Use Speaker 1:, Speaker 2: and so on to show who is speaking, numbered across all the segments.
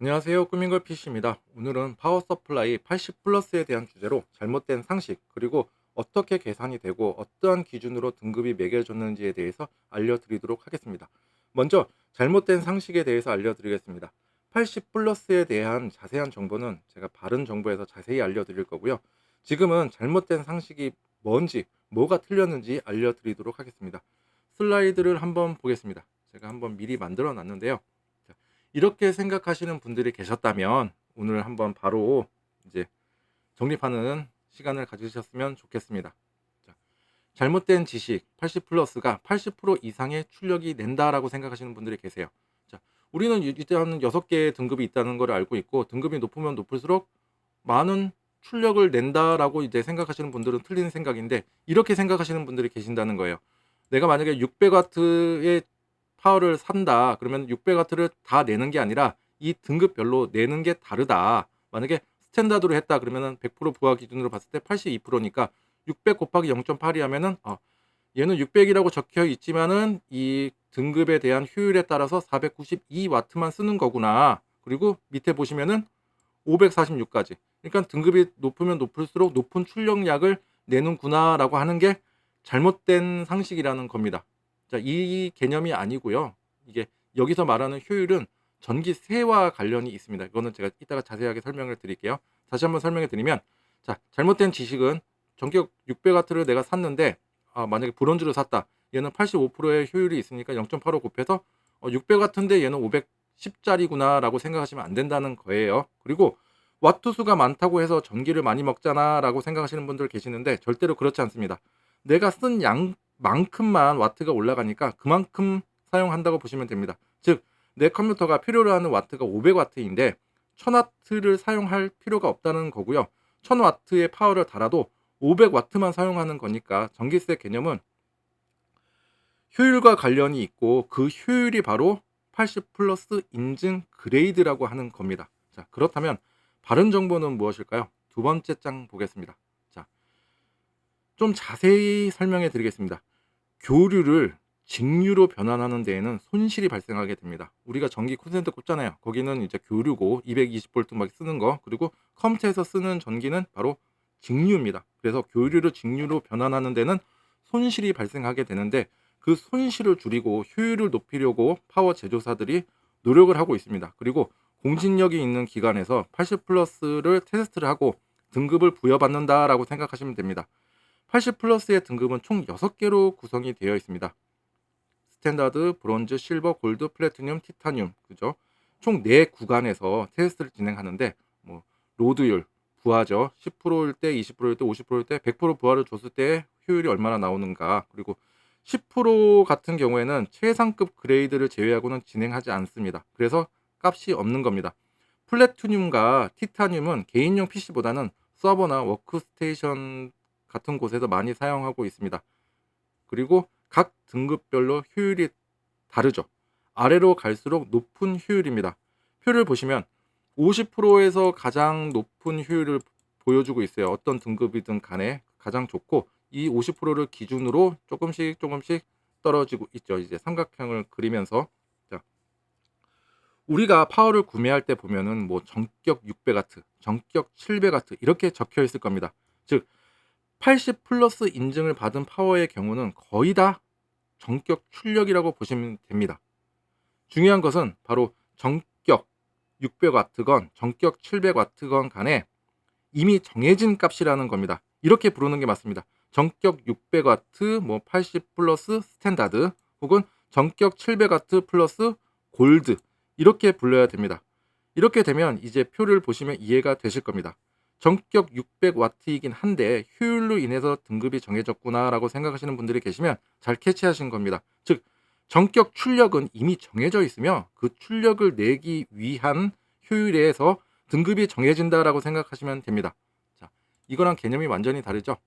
Speaker 1: 안녕하세요. 꾸민걸 PC입니다. 오늘은 파워 서플라이 80 플러스에 대한 주제로 잘못된 상식, 그리고 어떻게 계산이 되고 어떠한 기준으로 등급이 매겨졌는지에 대해서 알려드리도록 하겠습니다. 먼저 잘못된 상식에 대해서 알려드리겠습니다. 80 플러스에 대한 자세한 정보는 제가 바른 정보에서 자세히 알려드릴 거고요. 지금은 잘못된 상식이 뭔지, 뭐가 틀렸는지 알려드리도록 하겠습니다. 슬라이드를 한번 보겠습니다. 제가 한번 미리 만들어 놨는데요. 이렇게 생각하시는 분들이 계셨다면 오늘 한번 바로 이제 정립하는 시간을 가지셨으면 좋겠습니다. 자, 잘못된 지식 80 플러스가 80% 이상의 출력이 낸다라고 생각하시는 분들이 계세요. 자, 우리는 일단 6개의 등급이 있다는 걸 알고 있고, 등급이 높으면 높을수록 많은 출력을 낸다라고 이제 생각하시는 분들은 틀린 생각인데, 이렇게 생각하시는 분들이 계신다는 거예요. 내가 만약에 600W의 파워를 산다. 그러면 600W를 다 내는 게 아니라 이 등급별로 내는 게 다르다. 만약에 스탠다드로 했다 그러면은 100% 부하 기준으로 봤을 때 82%니까 600 곱하기 0.8이 하면은 얘는 600이라고 적혀 있지만은 이 등급에 대한 효율에 따라서 492W만 쓰는 거구나. 그리고 밑에 보시면은 546까지. 그러니까 등급이 높으면 높을수록 높은 출력량을 내는구나라고 하는 게 잘못된 상식이라는 겁니다. 자, 이 개념이 아니고요. 이게 여기서 말하는 효율은 전기세와 관련이 있습니다. 이거는 제가 이따가 자세하게 설명을 드릴게요. 다시 한번 설명해 드리면, 자, 잘못된 지식은 전격 600W를 내가 샀는데 만약에 브론즈를 샀다. 얘는 85%의 효율이 있으니까 0.85 곱해서 600W인데 얘는 510짜리구나라고 생각하시면 안 된다는 거예요. 그리고 와트 수가 많다고 해서 전기를 많이 먹잖아라고 생각하시는 분들 계시는데 절대로 그렇지 않습니다. 내가 쓴 양만큼만 와트가 올라가니까 그만큼 사용한다고 보시면 됩니다. 즉, 내 컴퓨터가 필요로 하는 와트가 500W인데 1000W를 사용할 필요가 없다는 거고요. 1000W의 파워를 달아도 500W만 사용하는 거니까 전기세 개념은 효율과 관련이 있고, 그 효율이 바로 80 플러스 인증 그레이드라고 하는 겁니다. 자, 그렇다면 바른 정보는 무엇일까요? 두 번째 장 보겠습니다. 자, 좀 자세히 설명해 드리겠습니다. 교류를 직류로 변환하는 데에는 손실이 발생하게 됩니다. 우리가 전기 콘센트 꽂잖아요. 거기는 이제 교류고 220V 막 쓰는 거, 그리고 컴퓨터에서 쓰는 전기는 바로 직류입니다. 그래서 교류를 직류로 변환하는 데는 손실이 발생하게 되는데, 그 손실을 줄이고 효율을 높이려고 파워 제조사들이 노력을 하고 있습니다. 그리고 공신력이 있는 기관에서 80 플러스를 테스트를 하고 등급을 부여받는다라고 생각하시면 됩니다. 80 플러스의 등급은 총 6개로 구성이 되어 있습니다. 스탠다드, 브론즈, 실버, 골드, 플래티늄, 티타늄, 그죠? 총 4구간에서 테스트를 진행하는데, 뭐 로드율, 부하죠. 10%일 때, 20%일 때, 50%일 때, 100% 부하를 줬을 때 효율이 얼마나 나오는가. 그리고 10% 같은 경우에는 최상급 그레이드를 제외하고는 진행하지 않습니다. 그래서 값이 없는 겁니다. 플래티늄과 티타늄은 개인용 PC보다는 서버나 워크스테이션 같은 곳에서 많이 사용하고 있습니다. 그리고 각 등급별로 효율이 다르죠. 아래로 갈수록 높은 효율입니다. 표를 보시면 50%에서 가장 높은 효율을 보여주고 있어요. 어떤 등급이든 간에 가장 좋고, 이 50%를 기준으로 조금씩 조금씩 떨어지고 있죠. 이제 삼각형을 그리면서. 자, 우리가 파워를 구매할 때 보면은 뭐 전격 600W, 전격 700W 이렇게 적혀 있을 겁니다. 즉, 80 플러스 인증을 받은 파워의 경우는 거의 다 전격 출력이라고 보시면 됩니다. 중요한 것은 바로 전격 600W건 전격 700W건 간에 이미 정해진 값이라는 겁니다. 이렇게 부르는 게 맞습니다. 전격 600W 뭐 80 플러스 스탠다드, 혹은 전격 700W 플러스 골드, 이렇게 불러야 됩니다. 이렇게 되면 이제 표를 보시면 이해가 되실 겁니다. 전격 600W이긴 한데 효율로 인해서 등급이 정해졌구나라고 생각하시는 분들이 계시면 잘 캐치하신 겁니다. 즉, 전격 출력은 이미 정해져 있으며 그 출력을 내기 위한 효율에서 등급이 정해진다라고 생각하시면 됩니다. 자, 이거랑 개념이 완전히 다르죠.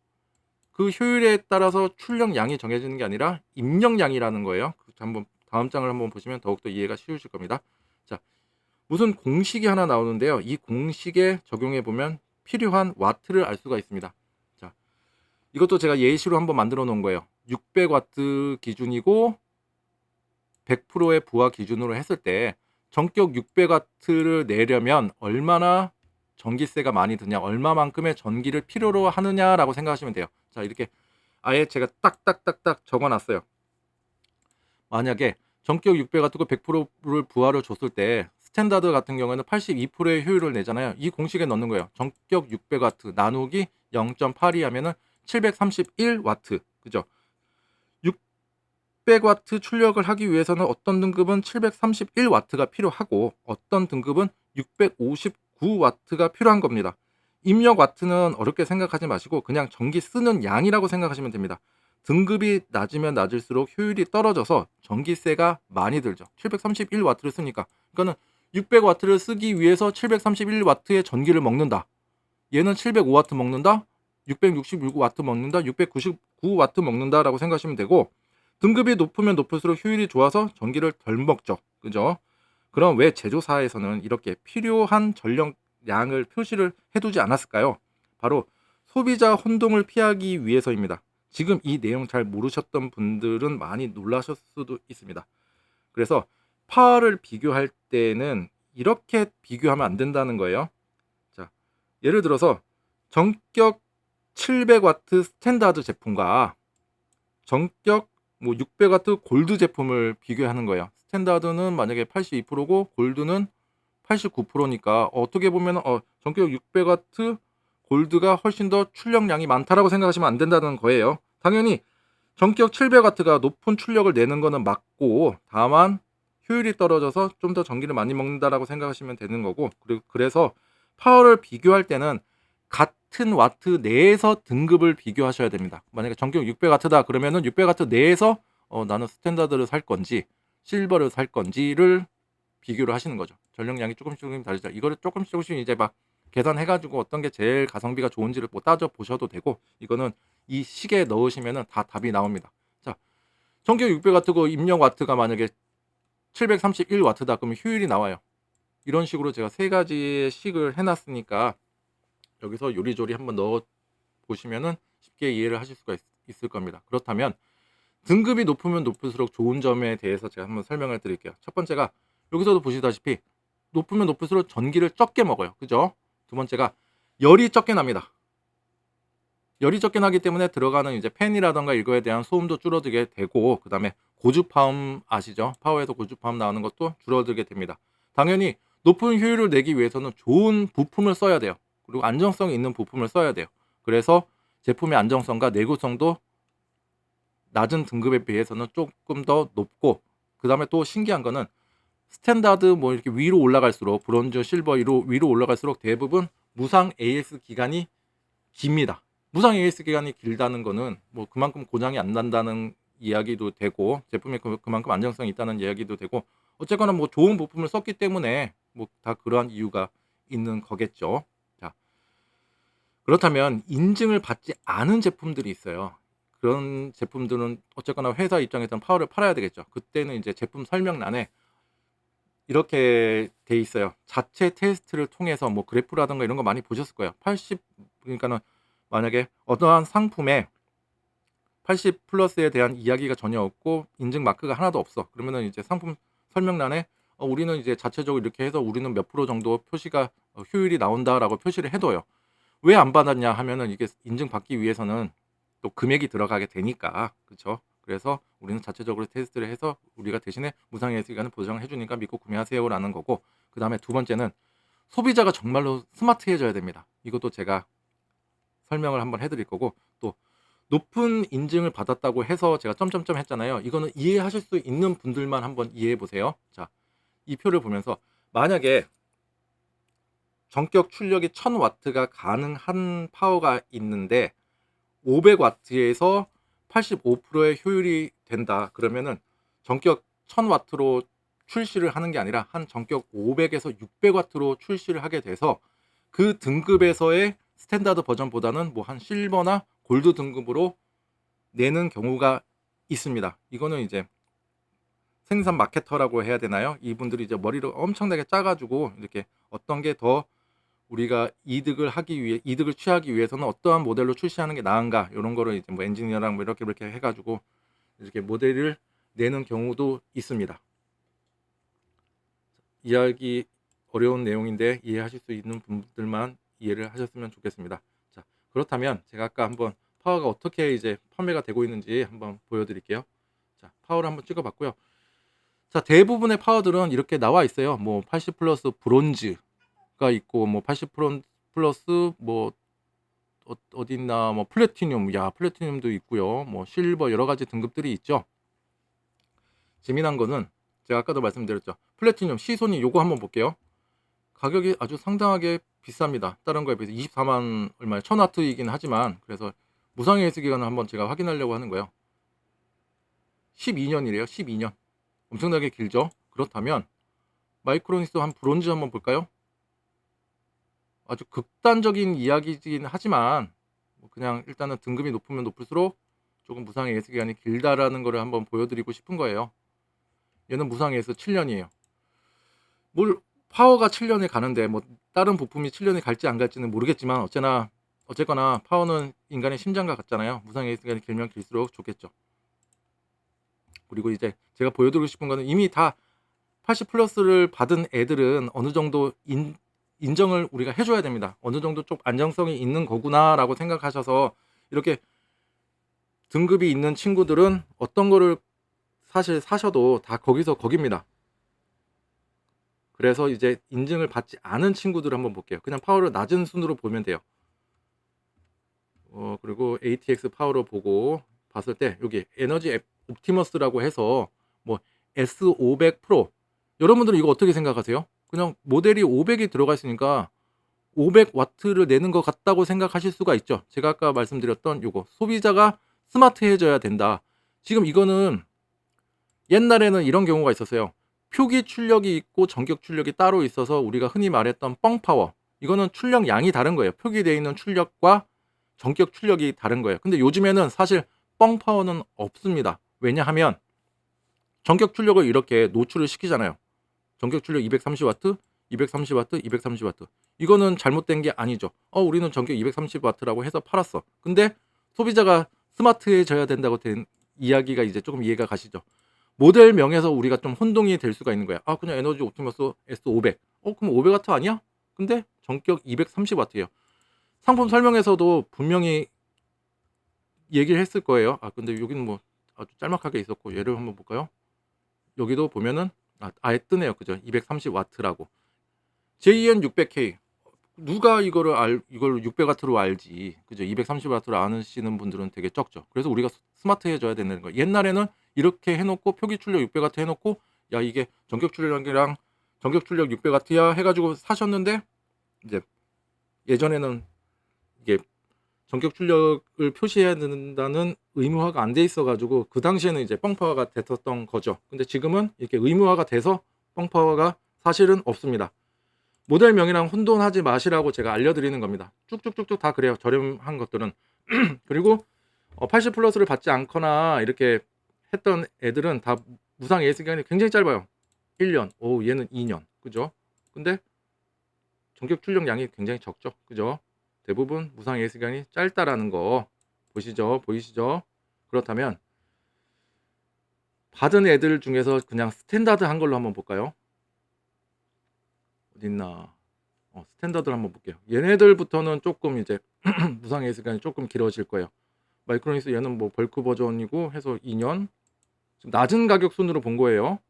Speaker 1: 그 효율에 따라서 출력량이 정해지는 게 아니라 입력량이라는 거예요. 한번 다음 장을 한번 보시면 더욱더 이해가 쉬우실 겁니다. 자, 무슨 공식이 하나 나오는데요. 이 공식에 적용해 보면 필요한 와트를 알 수가 있습니다. 자, 이것도 제가 예시로 한번 만들어 놓은 거예요. 600W 기준이고 100%의 부하 기준으로 했을 때 전격 600W를 내려면 얼마나 전기세가 많이 드냐, 얼마만큼의 전기를 필요로 하느냐라고 생각하시면 돼요. 자, 이렇게 아예 제가 딱딱딱딱 적어 놨어요. 만약에 전격 600W고 100%를 부하를 줬을 때 스탠다드 같은 경우에는 82%의 효율을 내잖아요. 이 공식에 넣는 거예요. 전격 600W 나누기 0.82 하면은 731W. 그죠? 600W 출력을 하기 위해서는 어떤 등급은 731W가 필요하고 어떤 등급은 659W가 필요한 겁니다. 입력 와트는 어렵게 생각하지 마시고 그냥 전기 쓰는 양이라고 생각하시면 됩니다. 등급이 낮으면 낮을수록 효율이 떨어져서 전기세가 많이 들죠. 731W를 쓰니까. 그러니까는 600W를 쓰기 위해서 731W의 전기를 먹는다. 얘는 705W 먹는다. 666W 먹는다. 699W 먹는다라고 생각하시면 되고 등급이 높으면 높을수록 효율이 좋아서 전기를 덜 먹죠. 그죠? 그럼 왜 제조사에서는 이렇게 필요한 전력량을 표시를 해두지 않았을까요? 바로 소비자 혼동을 피하기 위해서입니다. 지금 이 내용 잘 모르셨던 분들은 많이 놀라셨을 수도 있습니다. 그래서 파워를 비교할 때는 이렇게 비교하면 안 된다는 거예요. 자, 예를 들어서 전격 700W 스탠다드 제품과 전격 600W 골드 제품을 비교하는 거예요. 스탠다드는 만약에 82%고 골드는 89%니까 어떻게 보면 전격 600W 골드가 훨씬 더 출력량이 많다라고 생각하시면 안 된다는 거예요. 당연히 전격 700W가 높은 출력을 내는 거는 맞고 다만 효율이 떨어져서 좀 더 전기를 많이 먹는다라고 생각하시면 되는 거고 그래서 파워를 비교할 때는 같은 와트 내에서 등급을 비교하셔야 됩니다. 만약에 전격 600W다 그러면은 600W 내에서 나는 스탠다드를 살 건지 실버를 살 건지를 비교를 하시는 거죠. 전력량이 조금씩 다르죠. 이거를 조금씩 이제 막 계산해가지고 어떤 게 제일 가성비가 좋은지를 뭐 따져 보셔도 되고 이거는 이 식에 넣으시면은 다 답이 나옵니다. 자, 전격 600W고 입력 와트가 만약에 731W다 그러면 효율이 나와요. 이런 식으로 제가 세 가지의 식을 해놨으니까 여기서 요리조리 한번 넣어 보시면은 쉽게 이해를 하실 수가 있을 겁니다. 그렇다면 등급이 높으면 높을수록 좋은 점에 대해서 제가 한번 설명을 드릴게요. 첫 번째가 여기서도 보시다시피 높으면 높을수록 전기를 적게 먹어요. 그죠? 두 번째가 열이 적게 납니다. 열이 적게 나기 때문에 들어가는 이제 팬이라던가 이거에 대한 소음도 줄어들게 되고 그다음에 고주파음 아시죠? 파워에서 고주파음 나오는 것도 줄어들게 됩니다. 당연히 높은 효율을 내기 위해서는 좋은 부품을 써야 돼요. 그리고 안정성 있는 부품을 써야 돼요. 그래서 제품의 안정성과 내구성도 낮은 등급에 비해서는 조금 더 높고 그다음에 또 신기한 거는 스탠다드 뭐 이렇게 위로 올라갈수록 브론즈, 실버 위로 올라갈수록 대부분 무상 AS 기간이 깁니다. 무상 AS 기간이 길다는 거는 뭐 그만큼 고장이 안 난다는 이야기도 되고 제품이 그만큼 안정성이 있다는 이야기도 되고 어쨌거나 뭐 좋은 부품을 썼기 때문에 뭐 다 그러한 이유가 있는 거겠죠. 자, 그렇다면 인증을 받지 않은 제품들이 있어요. 그런 제품들은 어쨌거나 회사 입장에서는 파워를 팔아야 되겠죠. 그때는 이제 제품 설명란에 이렇게 돼 있어요. 자체 테스트를 통해서 뭐 그래프라든가 이런 거 많이 보셨을 거예요. 80 그러니까는 만약에 어떠한 상품에 80 플러스에 대한 이야기가 전혀 없고 인증 마크가 하나도 없어. 그러면은 이제 상품 설명란에 우리는 이제 자체적으로 이렇게 해서 우리는 몇 프로 정도 표시가 효율이 나온다라고 표시를 해둬요. 왜 안 받았냐 하면은 이게 인증받기 위해서는 또 금액이 들어가게 되니까. 그쵸? 그래서 우리는 자체적으로 테스트를 해서 우리가 대신에 무상 AS 기간을 보장을 해 주니까 믿고 구매하세요라는 거고 그다음에 두 번째는 소비자가 정말로 스마트해져야 됩니다. 이것도 제가 설명을 한번 해 드릴 거고 또 높은 인증을 받았다고 해서 제가 점점점 했잖아요. 이거는 이해하실 수 있는 분들만 한번 이해해 보세요. 자, 이 표를 보면서 만약에 전격 출력이 1000W가 가능한 파워가 있는데 500W에서 85%의 효율이 된다. 그러면은 전격 1000W로 출시를 하는 게 아니라 한 전격 500에서 600W로 출시를 하게 돼서 그 등급에서의 스탠다드 버전보다는 뭐 한 실버나 골드 등급으로 내는 경우가 있습니다. 이거는 이제 생산 마케터라고 해야 되나요? 이분들이 이제 머리를 엄청나게 짜가지고 이렇게 어떤 게 더 우리가 이득을 취하기 위해서는 어떠한 모델로 출시하는 게 나은가 이런 거를 이제 뭐 엔지니어랑 뭐 이렇게 해가지고 이렇게 모델을 내는 경우도 있습니다. 이해하기 어려운 내용인데 이해하실 수 있는 분들만 이해를 하셨으면 좋겠습니다. 자, 그렇다면 제가 아까 한번 파워가 어떻게 이제 판매가 되고 있는지 한번 보여드릴게요. 자, 파워를 한번 찍어봤고요. 자, 대부분의 파워들은 이렇게 나와 있어요. 뭐 80 플러스 브론즈가 있고, 뭐 80 플러스 뭐 어디 있나, 뭐 플래티늄, 야 플래티늄도 있고요. 뭐 실버 여러 가지 등급들이 있죠. 재미난 거는 제가 아까도 말씀드렸죠. 플래티늄 시소니 요거 한번 볼게요. 가격이 아주 상당하게 비쌉니다. 다른 거에 비해서 24만 얼마에 1000와트이긴 하지만, 그래서 무상 AS 기간을 한번 제가 확인하려고 하는 거예요. 12년이래요. 12년. 엄청나게 길죠. 그렇다면 마이크로니스 한 브론즈 한번 볼까요? 아주 극단적인 이야기이긴 하지만 그냥 일단은 등급이 높으면 높을수록 조금 무상 AS 기간이 길다라는 거를 한번 보여드리고 싶은 거예요. 얘는 무상 AS 7년이에요. 뭘 파워가 7년이 가는데 뭐 다른 부품이 7년이 갈지 안 갈지는 모르겠지만, 어쨌거나 파워는 인간의 심장과 같잖아요. 무상 AS 기간이 길면 길수록 좋겠죠. 그리고 이제 제가 보여드리고 싶은 거는 이미 다 80 플러스를 받은 애들은 어느 정도 인정을 우리가 해줘야 됩니다. 어느 정도 좀 안정성이 있는 거구나라고 생각하셔서, 이렇게 등급이 있는 친구들은 어떤 거를 사실 사셔도 다 거기서 거깁니다. 그래서 이제 인증을 받지 않은 친구들을 한번 볼게요. 그냥 파워를 낮은 순으로 보면 돼요. 그리고 ATX 파워로 보고 봤을 때 여기 에너지 옵티머스라고 해서 뭐 S500 프로, 여러분들은 이거 어떻게 생각하세요? 그냥 모델이 500이 들어가 있으니까 500와트를 내는 것 같다고 생각하실 수가 있죠. 제가 아까 말씀드렸던 요거, 소비자가 스마트해져야 된다. 지금 이거는 옛날에는 이런 경우가 있었어요. 표기 출력이 있고 전격 출력이 따로 있어서 우리가 흔히 말했던 뻥파워, 이거는 출력 양이 다른 거예요. 표기되어 있는 출력과 전격 출력이 다른 거예요. 근데 요즘에는 사실 뻥파워는 없습니다. 왜냐하면 전격 출력을 이렇게 노출을 시키잖아요. 전격 출력 230와트, 230와트, 230와트. 이거는 잘못된 게 아니죠. 우리는 전격 230와트라고 해서 팔았어. 근데 소비자가 스마트해져야 된다고 된 이야기가 이제 조금 이해가 가시죠. 모델명에서 우리가 좀 혼동이 될 수가 있는 거야. 그냥 에너지 옵티머스 S500. 그럼 500와트 아니야? 근데 전격 230와트예요. 상품 설명에서도 분명히 얘기를 했을 거예요. 근데 여기는 뭐 아주 짤막하게 있었고, 얘를 한번 볼까요? 여기도 보면은 아예 뜨네요. 그죠? 230와트라고. JN600K. 누가 이걸 600와트로 알지. 그죠? 230와트로 아시는 분들은 되게 적죠. 그래서 우리가 스마트해져야 되는 거예요. 옛날에는 이렇게 해놓고 표기 출력 600와트 해놓고, 야 이게 전격 출력이랑 전격 출력 600와트야 해가지고 사셨는데, 이제 예전에는 이게 전격 출력을 표시해야 된다는 의무화가 안 돼 있어가지고 그 당시에는 이제 뻥파워가 됐었던 거죠. 근데 지금은 이렇게 의무화가 돼서 뻥파워가 사실은 없습니다. 모델명이랑 혼돈하지 마시라고 제가 알려드리는 겁니다. 쭉쭉쭉쭉 다 그래요. 저렴한 것들은. 그리고 80 플러스를 받지 않거나 이렇게 했던 애들은 다 무상 AS 기간이 굉장히 짧아요. 1년. 얘는 2년. 그죠? 근데 전격 출력량이 굉장히 적죠. 그죠? 대부분 무상 AS 기간이 짧다라는 거 보이시죠? 그렇다면 받은 애들 중에서 그냥 스탠다드한 걸로 한번 볼까요? 어딨나? 스탠다드를 한번 볼게요. 얘네들부터는 조금 이제 무상 AS 기간이 조금 길어질 거예요. 마이크로니스 얘는 뭐 벌크 버전이고 해서 2년. 지금 낮은 가격 순으로 본 거예요.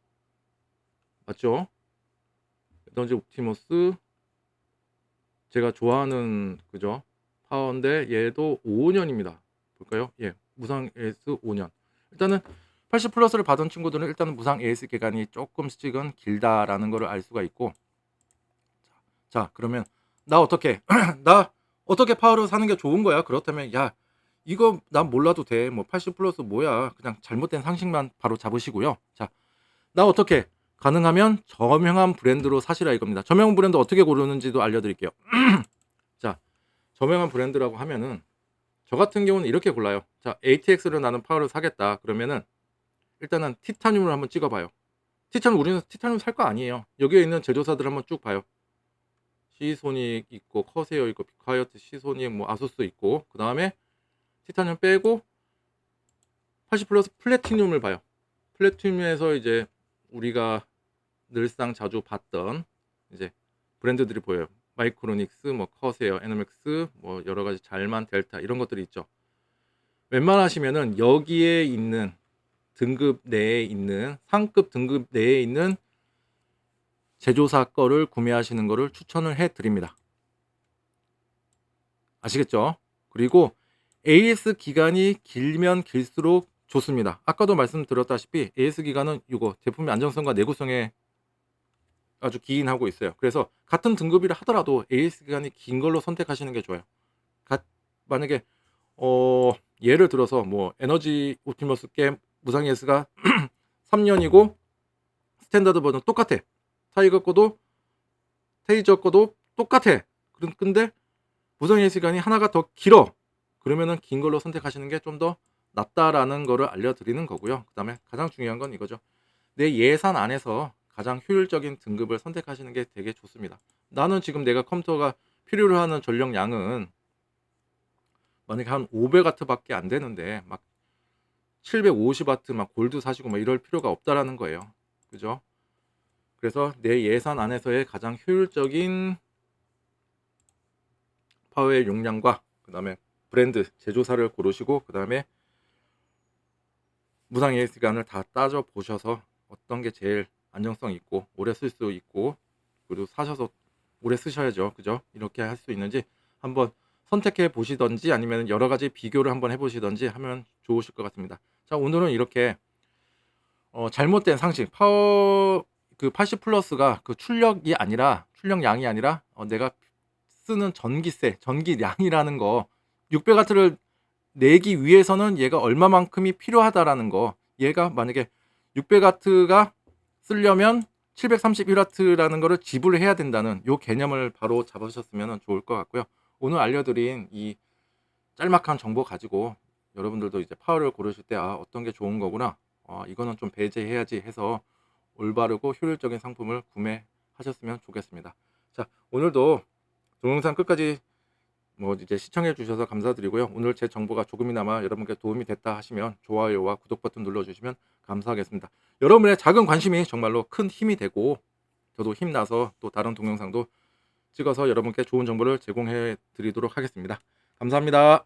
Speaker 1: 맞죠? 에너지 옵티머스 제가 좋아하는 그죠? 파워인데 얘도 5년입니다. 볼까요? 예, 무상 AS 5년. 일단은 80 플러스를 받은 친구들은 일단은 무상 AS 기간이 조금씩은 길다라는 거를 알 수가 있고, 자 그러면 나 어떻게 나 어떻게 파워를 사는 게 좋은 거야? 그렇다면 야 이거 난 몰라도 돼. 뭐 80 플러스 뭐야? 그냥 잘못된 상식만 바로 잡으시고요. 자, 나 어떻게 가능하면 저명한 브랜드로 사시라 이겁니다. 저명 브랜드 어떻게 고르는지도 알려드릴게요. 자, 저명한 브랜드라고 하면은 저 같은 경우는 이렇게 골라요. 자, ATX로 나는 파워를 사겠다. 그러면은 일단은 티타늄을 한번 찍어봐요. 우리는 티타늄 살 거 아니에요. 여기에 있는 제조사들 한번 쭉 봐요. 시소닉 있고 커세어 있고 비콰이어트, 시소닉, 뭐 아수스 있고, 그 다음에 티타늄 빼고 80 플러스 플래티늄을 봐요. 플래티늄에서 이제 우리가 늘상 자주 봤던 이제 브랜드들이 보여요. 마이크로닉스, 뭐 커세어, 에너맥스, 뭐 여러 가지 잘만, 델타 이런 것들이 있죠. 웬만하시면은 여기에 있는 등급 내에 있는 상급 등급 내에 있는 제조사 거를 구매하시는 거를 추천을 해 드립니다. 아시겠죠? 그리고 AS 기간이 길면 길수록 좋습니다. 아까도 말씀드렸다시피 AS 기간은 이거 제품의 안정성과 내구성에 아주 기인하고 있어요. 그래서 같은 등급이라 하더라도 AS 기간이 긴 걸로 선택하시는 게 좋아요. 만약에 예를 들어서 뭐 에너지 옵티머스 게임 무상 AS가 3년이고 스탠다드 버전 똑같아. 타이거 거도 테이저 거도 똑같아. 근데 무상 AS 기간이 하나가 더 길어. 그러면은 긴 걸로 선택하시는 게 좀 더 낫다라는 거를 알려드리는 거고요. 그다음에 가장 중요한 건 이거죠. 내 예산 안에서 가장 효율적인 등급을 선택하시는 게 되게 좋습니다. 나는 지금 내가 컴퓨터가 필요로 하는 전력량은 만약에 한 500W 밖에 안 되는데 막 750W 막 골드 사시고 막 이럴 필요가 없다라는 거예요. 그죠? 그래서 내 예산 안에서의 가장 효율적인 파워의 용량과 그다음에 브랜드 제조사를 고르시고 그다음에 무상 AS 기간을 다 따져 보셔서 어떤 게 제일 안정성 있고 오래 쓸 수 있고 그리고 사셔서 오래 쓰셔야죠. 그죠? 이렇게 할 수 있는지 한번 선택해 보시든지 아니면 여러 가지 비교를 한번 해 보시든지 하면 좋으실 것 같습니다. 자, 오늘은 이렇게 잘못된 상식 파워 그 80 플러스가 그 출력량이 아니라 내가 쓰는 전기세, 전기량이라는 거 600W를 내기 위해서는 얘가 얼마만큼이 필요하다라는 거. 얘가 만약에 600W가 쓰려면 731W라는 거를 지불해야 된다는 요 개념을 바로 잡으셨으면 좋을 것 같고요. 오늘 알려드린 이 짤막한 정보 가지고 여러분들도 이제 파워를 고르실 때 어떤 게 좋은 거구나. 이거는 좀 배제해야지 해서 올바르고 효율적인 상품을 구매하셨으면 좋겠습니다. 자, 오늘도 동영상 끝까지 뭐 이제 시청해 주셔서 감사드리고요. 오늘 제 정보가 조금이나마 여러분께 도움이 됐다 하시면 좋아요와 구독 버튼 눌러주시면 감사하겠습니다. 여러분의 작은 관심이 정말로 큰 힘이 되고 저도 힘나서 또 다른 동영상도 찍어서 여러분께 좋은 정보를 제공해 드리도록 하겠습니다. 감사합니다.